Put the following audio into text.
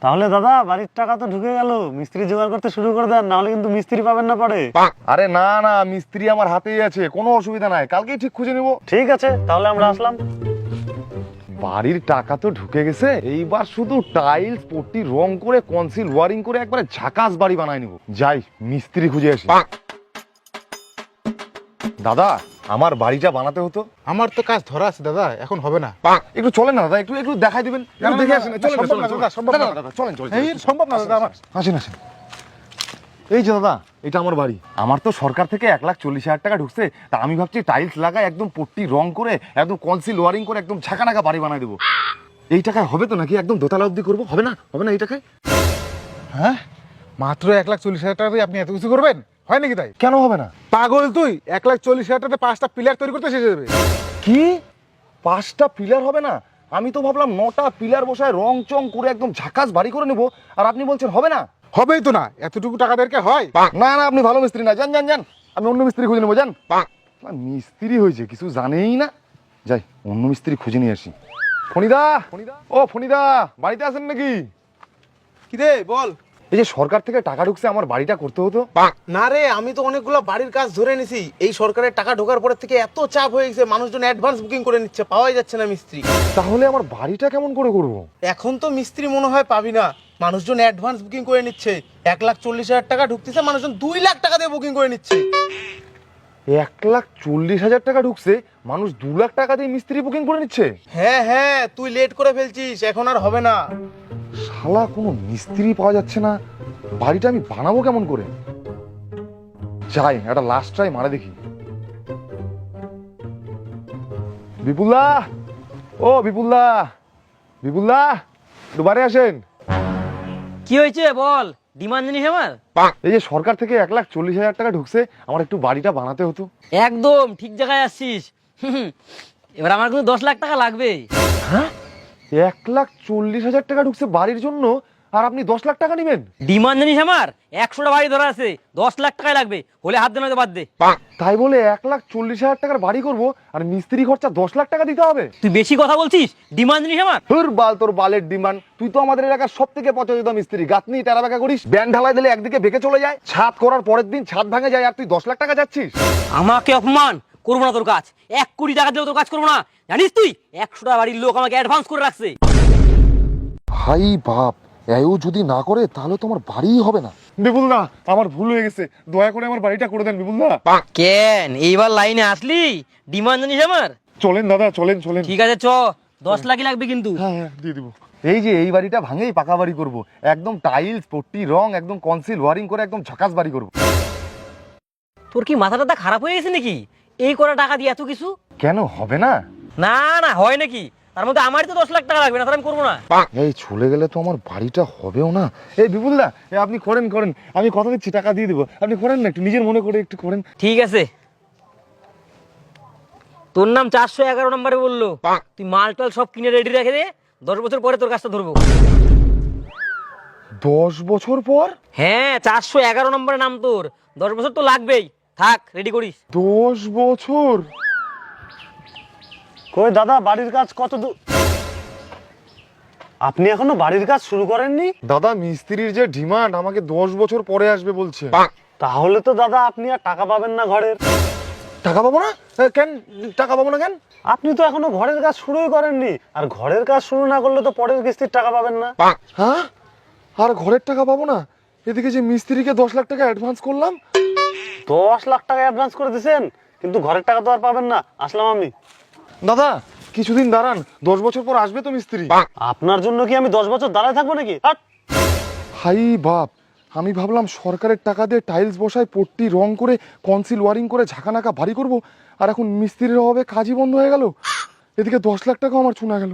তাহলে দাদা বাড়ির টাকা তো ঢুকে গেল, মিস্ত্রি জোগাড় করতে শুরু করে দেন, নাহলে কিন্তু মিস্ত্রি পাবেন না পরে। আরে না না, মিস্ত্রি আমার হাতেই আছে, কোনো অসুবিধা নাই, কালকেই ঠিক খুঁজে নেবো। ঠিক আছে, তাহলে আমরা আসলাম। বাড়ির টাকা তো ঢুকে গেছে, এইবার শুধু টাইলস পট্টি রং করে কনসিল ওয়ারিং করে একবারে ঝাকাস বাড়ি বানায় নিব। যাই মিস্ত্রি খুঁজে আসি। দাদা আমার বাড়িটা বানাতে হতো। আমার তো কাজ ধরা আছে দাদা, এখন হবে না। একটু চলেন না দাদা, একটু একটু দেখাই দিবেন, একটু দেখে আসেন। চলেন সম্ভব না দাদা, সম্ভব না দাদা, চলেন চলেন। এই সম্ভব না দাদা আমার। আসেন আসেন। এই যে দাদা, এটা আমার বাড়ি। আমার তো সরকার থেকে 1,40,000 টাকা ঢুকছে, তা আমি ভাবছি টাইলস লাগাই একদম পট্টি রং করে একদম কনসিল ওয়ারিং করে একদম ঝাঁকানাকা বাড়ি বানাই দেবো। এই টাকায় হবে তো নাকি? একদম দোতলা অব্দি করবো, হবে না? হবে না এই টাকায়? হ্যাঁ, মাত্র 1,40,000 টাকা দিয়ে আপনি এত কিছু করবেন? হয় নাকি তাই? কেন হবে না? পাগল তুই! 1,40,000 টাকাতে 5টা পিলার তৈরি করতে শেষ হয়ে যাবে। কি 5টা পিলার হবে না? আমি তো ভাবলাম 9টা পিলার বসায় রং চং করে একদম ঝাকাস বাড়ি করে নেবো, আর আপনি বলছেন হবে না? হবেই তো না, এতটুকু টাকা দেরকে হয়? না না, আপনি ভালো মিস্ত্রি না, যান যান যান, আমি অন্য মিস্ত্রি খুঁজে নেবো, যান। মিস্ত্রি হয়েছে কিছু জানেই না, যাই অন্য মিস্ত্রি খুঁজে নিয়ে আসি। ফণিদা, ও ফণিদা, বাড়িতে আছেন নাকি? কি রে বল। এই যে সরকার থেকে টাকা ঢুকছে, আমার বাড়িটা করতে হতো। না রে, আমি তো অনেকগুলো বাড়ির কাজ ধরে নিছি। এই সরকারের টাকা ঢোকার পর থেকে এত চাপ হয়ে গেছে, মানুষজন অ্যাডভান্স বুকিং করে নিচ্ছে, পাওয়াই যাচ্ছে না মিস্ত্রি। তাহলে আমার বাড়িটা কেমন করে করবো? এখন তো মিস্ত্রি মনে হয় পাবি না, মানুষজন অ্যাডভান্স বুকিং করে নিচ্ছে। 1,40,000 টাকা ঢুকতেছে, মানুষজন 2 লাখ টাকা দিয়ে বুকিং করে নিচ্ছে। 1,40,000 টাকা ঢুকছে, মানুষ 2 লাখ টাকা দিয়ে মিস্ত্রি বুকিং করে নিচ্ছে। হ্যাঁ হ্যাঁ, তুই লেট করে ফেলছিস, এখন আর হবে না। শালা কোনো মিস্ত্রি পাওয়া যাচ্ছে না, বাড়িটা আমি বানাবো কেমন করে? যাই একটা লাস্ট ট্রাই মারা দেখি। বিপুলদা, ও বিপুলদা, বিপুলদা একটু বাড়ি আসেন। কি হয়েছে বল, ডিমান্ড জানিস আমার? এই যে সরকার থেকে 1,40,000 টাকা ঢুকছে, আমার একটু বাড়িটা বানাতে হতো। একদম ঠিক জায়গায় আসছিস। এবার আমার কিন্তু 10 লাখ টাকা লাগবে। হ্যাঁ, 1,40,000 টাকা ঢুকছে বাড়ির জন্য, আর আপনি 10 লাখ টাকা নেবেন? ডিমান্ড জানিস আমার? 100টা বাড়ি ধরা আছে, 10 লাখ টাকাই লাগবে, হলে হাত দে নয়তো বাদ দে। তাই বলে 1,40,000 টাকার বাড়ি করব, আর মিস্ত্রি খরচা 10 লাখ টাকা দিতে হবে? তুই বেশি কথা বলছিস, ডিমান্ড জানিস আমার? তোর বাল, তোর বালের ডিমান্ড। তুই তো আমাদের এলাকার সব থেকে পচা মিস্ত্রি, গাঁথনি টেরা বেঁকা করিস, ব্যান্ড ঢালাই দিলে একদিকে বেঁকে চলে যায়, ছাদ করার পরের দিন ছাদ ভাঙে যায়, আর তুই 10 লাখ টাকা যাচ্ছিস? আমাকে অপমান করবো না তোর কাজ। 1 কোটি টাকা দিলেও তোর কাজ করবো না, জানিস তুই 100টা বাড়ির লোক আমাকে অ্যাডভান্স করে রাখছে। ভাই বাপ, এও যদি না করে তাহলে তো আমার বাড়িই হবে না। বিপুল দা, আমার ভুল হয়ে গেছে, দয়া করে আমার বাড়িটা করে দেন বিপুল দা। কেন এইবার লাইনে আসলি? ডিমান্ড জানিস আমার? চলেন দাদা, চলেন চলেন। ঠিক আছে চ, 10 লাখই লাগবে কিন্তু। হ্যাঁ হ্যাঁ, দিয়ে দিব। এই যে এই বাড়িটা ভাঙেই পাকা বাড়ি করব, একদম টাইলস পট্টি রং একদম কনসিল ওয়ারিং করে একদম ঝাকাস বাড়ি করব। তোর কি মাথাটা খারাপ হয়ে গেছে নাকি? এই করা টাকা দিয়ে এত কিছু? কেন হবে না? না না, হয় নাকি? তার মধ্যে আমারই তো 10 লাখ টাকা লাগবে, না তাহলে আমি করবো না। এই চলে গেলে তো আমার বাড়িটা হবেও না। এই বিপুল দা, আপনি করেন করেন, আমি কথা দিচ্ছি টাকা দিয়ে দেবো, আপনি করেন না, একটু নিজের মনে করে একটু করেন। ঠিক আছে, তোর নাম 411 নম্বরে বললো, তুই মাল টাল সব কিনে রেডি রেখে দে, 10 বছর পরে তোর কাজটা ধরবো। 10 বছর পর? হ্যাঁ, 411 নম্বরে নাম তোর, 10 বছর তো লাগবেই, থাক রেডি করিস। 10 বছর? কই দাদা, বাড়ির কাজ কত দূর? আপনি এখনো বাড়ির কাজ শুরু করেননি? দাদা মিস্ত্রির যে ডিমান্ড, আমাকে 10 বছর পরে আসবে বলছে। তাহলে তো দাদা আপনি আর টাকা পাবেন না ঘরের। টাকা পাবো না? কেন টাকা পাবো না কেন? আপনি তো এখনো ঘরের কাজ শুরুই করেননি, আর ঘরের কাজ শুরু না করলে তো পরের কিস্তির টাকা পাবেন না। হ্যাঁ, আর ঘরের টাকা পাবো না? এদিকে যে মিস্ত্রিকে 10 লাখ টাকা অ্যাডভান্স করলাম। 10 লাখ টাকা অ্যাডভান্স করে দিয়েছেন, কিন্তু ঘরের টাকা তো আর পাবেন না। আসলাম আমি। দাদা কিছুদিন দাঁড়ান, 10 বছর পর আসবে তো মিস্ত্রি। আপনার জন্য কি আমি 10 বছর দাঁড়ায় থাকবো নাকি? হাট! হাই বাপ, আমি ভাবলাম সরকারের টাকা দিয়ে টাইলস বসায় পট্টি রং করে কনসিল ওয়ারিং করে ঝাঁকানাকা বাড়ি করব, আর এখন মিস্ত্রির অভাবে কাজই বন্ধ হয়ে গেল। এদিকে 10 লাখ টাকা আমার চুনা গেল।